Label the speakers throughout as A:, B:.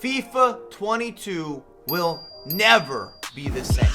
A: FIFA 22 will never be the same.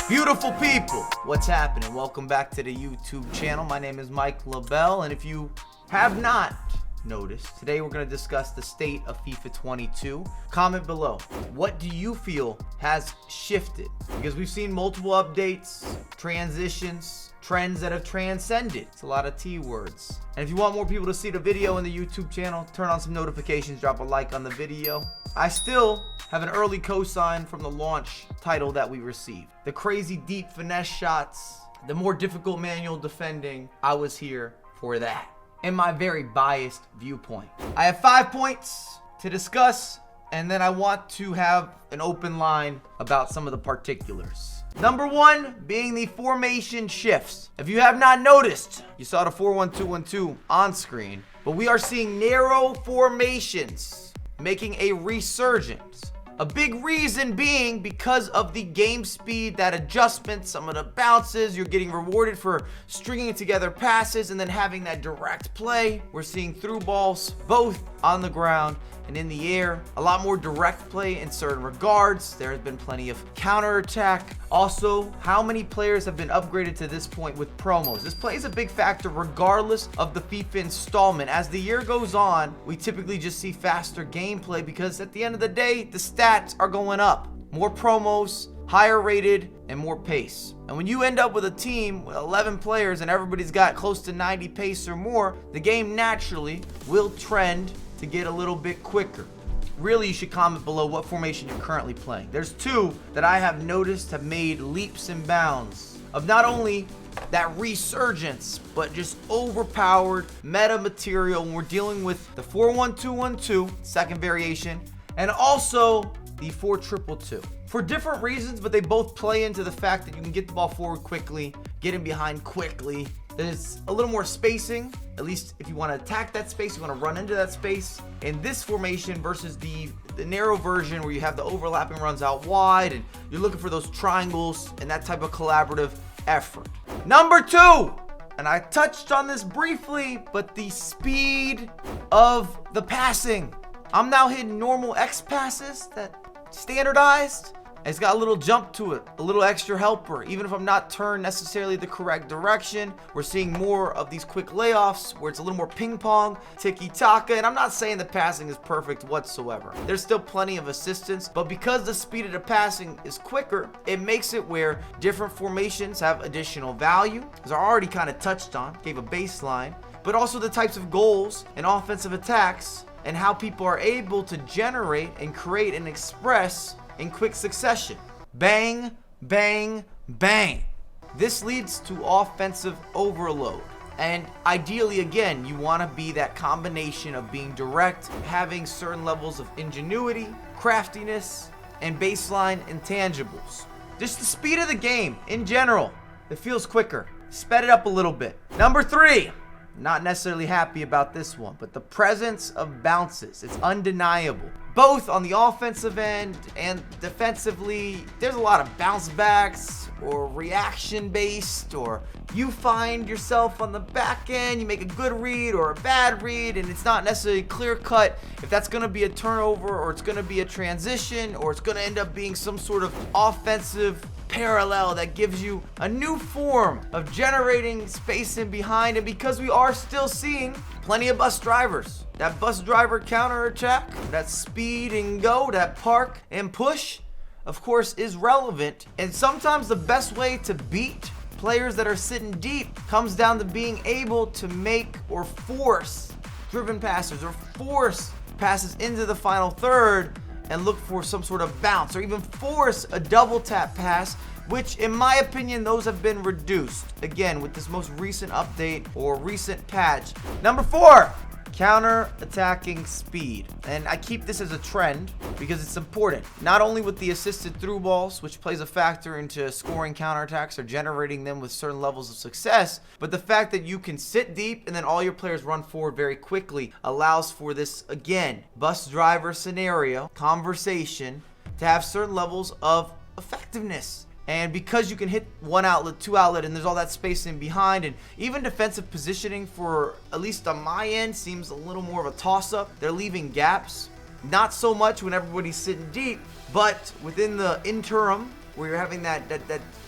A: Beautiful people, what's happening? Welcome back to the YouTube channel. My name is Mike LaBelle, and if you have not noticed, today we're going to discuss the state of FIFA 22. Comment below, what do you feel has shifted? Because we've seen multiple updates, transitions, trends that have transcended. It's a lot of T words. And if you want more people to see the video in the YouTube channel, turn on some notifications, drop a like on the video. I still have an early cosign from the launch title that we received. The crazy deep finesse shots, the more difficult manual defending, I was here for that. In my very biased viewpoint. I have 5 points to discuss, and then I want to have an open line about some of the particulars. Number 1 being the formation shifts. If you have not noticed, you saw the 4-1-2-1-2 on screen, but we are seeing narrow formations making a resurgence. A big reason being because of the game speed, that adjustment, some of the bounces, you're getting rewarded for stringing together passes and then having that direct play. We're seeing through balls both on the ground and in the air. A lot more direct play in certain regards. There has been plenty of counterattack. Also, how many players have been upgraded to this point with promos? This plays a big factor regardless of the FIFA installment. As the year goes on, we typically just see faster gameplay because at the end of the day, the stats are going up. More promos, higher rated, and more pace. And when you end up with a team with 11 players and everybody's got close to 90 pace or more, the game naturally will trend to get a little bit quicker. Really, you should comment below what formation you're currently playing. There's 2 that I have noticed have made leaps and bounds of not only that resurgence, but just overpowered meta material when we're dealing with the 4-1-2-1-2, second variation, and also the 4-2-2-2. For different reasons, but they both play into the fact that you can get the ball forward quickly, get in behind quickly. There's a little more spacing, at least if you want to attack that space, you want to run into that space. In this formation versus the narrow version where you have the overlapping runs out wide and you're looking for those triangles and that type of collaborative effort. Number 2, and I touched on this briefly, but the speed of the passing. I'm now hitting normal X passes that standardized. It's got a little jump to it, a little extra helper. Even if I'm not turned necessarily the correct direction, we're seeing more of these quick layoffs where it's a little more ping pong, tiki-taka. And I'm not saying the passing is perfect whatsoever. There's still plenty of assistance, but because the speed of the passing is quicker, it makes it where different formations have additional value. As I already kind of touched on, gave a baseline, but also the types of goals and offensive attacks and how people are able to generate and create and express in quick succession. Bang, bang, bang. This leads to offensive overload. And ideally, again, you want to be that combination of being direct, having certain levels of ingenuity, craftiness, and baseline intangibles. Just the speed of the game in general, it feels quicker. Sped it up a little bit. Number 3. Not necessarily happy about this one, but the presence of bounces. It's undeniable. Both on the offensive end and defensively, there's a lot of bounce backs or reaction based, or you find yourself on the back end, you make a good read or a bad read, and it's not necessarily clear cut if that's going to be a turnover or it's going to be a transition or it's going to end up being some sort of offensive parallel that gives you a new form of generating space in behind. And because we are still seeing plenty of bus drivers, that bus driver counter attack, that speed and go, that park and push, of course, is relevant. And sometimes the best way to beat players that are sitting deep comes down to being able to make or force driven passes or force passes into the final third and look for some sort of bounce or even force a double tap pass, which in my opinion, those have been reduced. Again, with this most recent update or recent patch. Number 4, counter-attacking speed. And I keep this as a trend because it's important. Not only with the assisted through balls, which plays a factor into scoring counterattacks or generating them with certain levels of success, but the fact that you can sit deep and then all your players run forward very quickly allows for this, again, bus driver scenario, conversation, to have certain levels of effectiveness. And because you can hit one outlet, two outlet, and there's all that space in behind, and even defensive positioning for, at least on my end, seems a little more of a toss-up. They're leaving gaps Not so much when everybody's sitting deep, but within the interim, where you're having that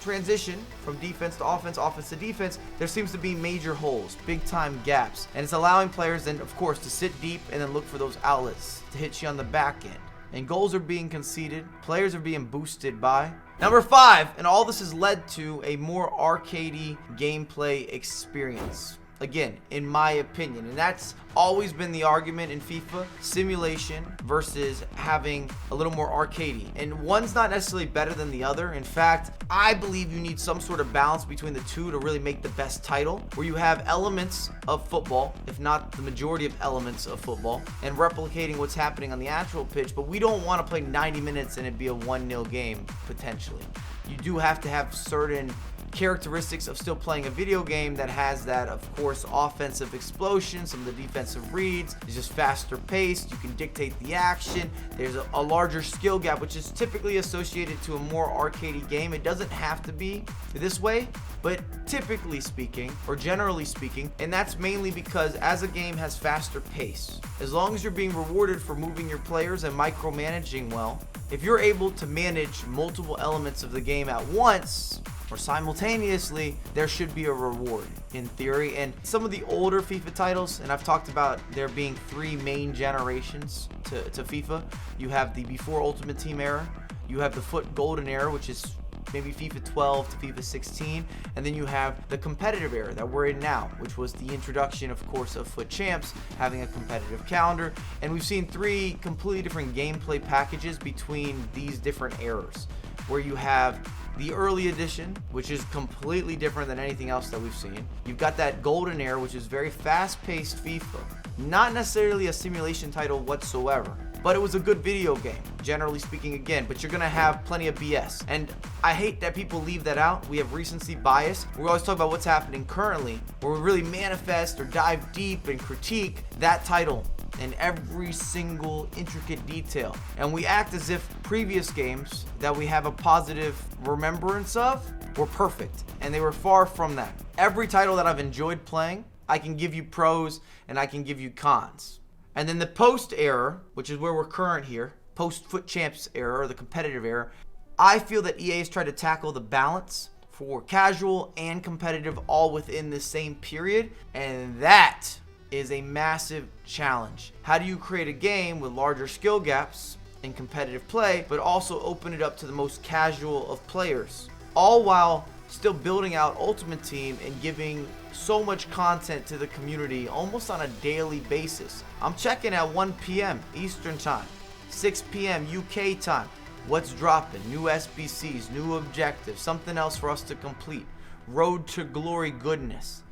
A: transition from defense to offense, offense to defense, there seems to be major holes, big time gaps. And it's allowing players then, of course, to sit deep and then look for those outlets to hit you on the back end. And goals are being conceded, players are being boosted by. Number 5, and all this has led to a more arcadey gameplay experience. Again, in my opinion, and that's always been the argument in FIFA, simulation versus having a little more arcadey. And one's not necessarily better than the other. In fact, I believe you need some sort of balance between the two to really make the best title, where you have elements of football, if not the majority of elements of football, and replicating what's happening on the actual pitch. But we don't want to play 90 minutes and it be a 1-0 game, potentially. You do have to have certain characteristics of still playing a video game that has that, of course, offensive explosion. Some of the defensive reads is just faster paced. You can dictate the action. There's a larger skill gap, which is typically associated to a more arcadey game. It doesn't have to be this way, but typically speaking, or generally speaking, and that's mainly because as a game has faster pace, as long as you're being rewarded for moving your players and micromanaging well, if you're able to manage multiple elements of the game at once or simultaneously, there should be a reward in theory. And some of the older FIFA titles, and I've talked about there being 3 main generations to FIFA. You have the before Ultimate Team era, you have the FUT Golden era, which is maybe FIFA 12 to FIFA 16, and then you have the competitive era that we're in now, which was the introduction, of course, of FUT Champs, having a competitive calendar. And we've seen 3 completely different gameplay packages between these different eras, where you have the early edition, which is completely different than anything else that we've seen. You've got that golden era, which is very fast-paced FIFA. Not necessarily a simulation title whatsoever, but it was a good video game, generally speaking again, but you're gonna have plenty of BS. And I hate that people leave that out. We have recency bias. We always talk about what's happening currently, where we really manifest or dive deep and critique that title in every single intricate detail. And we act as if previous games that we have a positive remembrance of were perfect, and they were far from that. Every title that I've enjoyed playing, I can give you pros and I can give you cons. And then the post era, which is where we're current here, post FUT Champs era or the competitive era, I feel that EA has tried to tackle the balance for casual and competitive all within the same period, and that is a massive challenge. How do you create a game with larger skill gaps in competitive play, but also open it up to the most casual of players, all while still building out Ultimate Team and giving so much content to the community almost on a daily basis? I'm checking at 1 p.m. Eastern time, 6 p.m. UK time. What's dropping? New SBCs, new objectives, something else for us to complete. Road to glory goodness.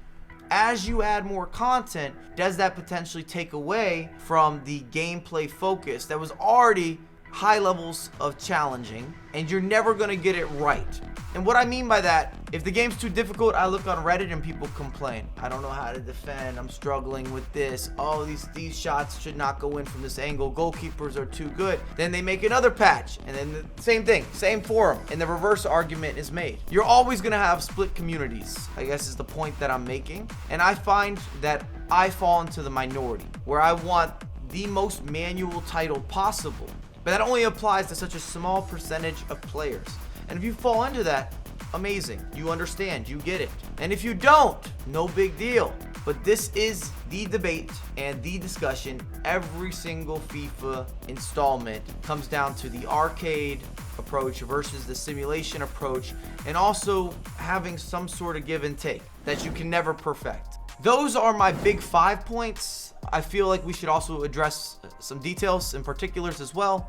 A: As you add more content, does that potentially take away from the gameplay focus that was already high levels of challenging, and you're never going to get it right? And what I mean by that, if the game's too difficult, I look on Reddit and people complain. I don't know how to defend. I'm struggling with this. Oh, these shots should not go in from this angle. Goalkeepers are too good. Then they make another patch, and then the same thing, same forum, and the reverse argument is made. You're always going to have split communities, I guess is the point that I'm making. And I find that I fall into the minority, where I want the most manual title possible. But that only applies to such a small percentage of players. And if you fall into that, amazing. You understand, you get it. And if you don't, no big deal. But this is the debate and the discussion. Every single FIFA installment comes down to the arcade approach versus the simulation approach, and also having some sort of give and take that you can never perfect. Those are my big 5 points. I feel like we should also address some details and particulars as well.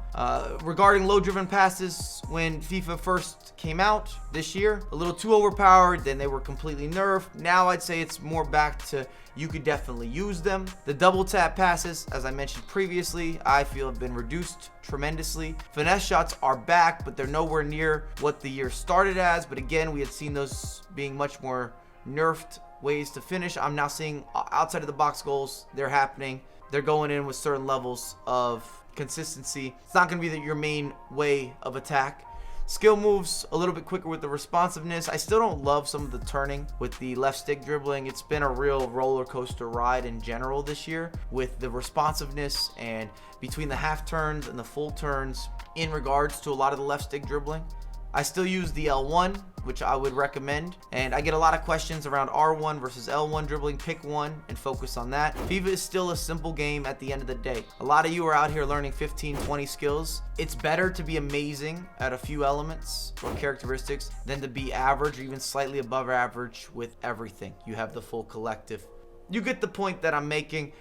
A: Regarding low-driven passes, when FIFA first came out this year, a little too overpowered, then they were completely nerfed. Now I'd say it's more back to you could definitely use them. The double tap passes, as I mentioned previously, I feel have been reduced tremendously. Finesse shots are back, but they're nowhere near what the year started as. But again, we had seen those being much more nerfed ways to finish. I'm now seeing outside of the box goals, they're happening. They're going in with certain levels of consistency. It's not going to be your main way of attack. Skill moves a little bit quicker with the responsiveness. I still don't love some of the turning with the left stick dribbling. It's been a real roller coaster ride in general this year with the responsiveness and between the half turns and the full turns in regards to a lot of the left stick dribbling. I still use the L1, which I would recommend, and I get a lot of questions around R1 versus L1 dribbling. Pick one and focus on that. FIFA is still a simple game at the end of the day. A lot of you are out here learning 15, 20 skills. It's better to be amazing at a few elements or characteristics than to be average or even slightly above average with everything. You have the full collective. You get the point that I'm making.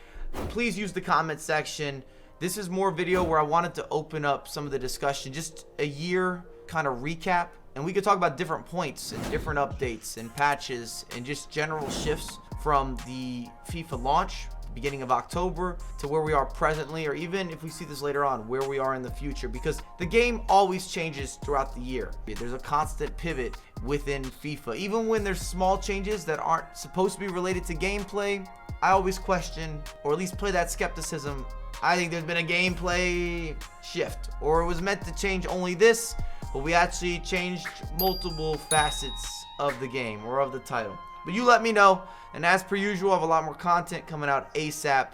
A: Please use the comment section. This is more video where I wanted to open up some of the discussion, just a year kind of recap, and we could talk about different points and different updates and patches and just general shifts from the FIFA launch, beginning of October, to where we are presently, or even if we see this later on, where we are in the future, because the game always changes throughout the year. There's a constant pivot within FIFA. Even when there's small changes that aren't supposed to be related to gameplay, I always question, or at least play that skepticism. I think there's been a gameplay shift, or it was meant to change only this, but we actually changed multiple facets of the game or of the title. But you let me know, and as per usual, I have a lot more content coming out ASAP.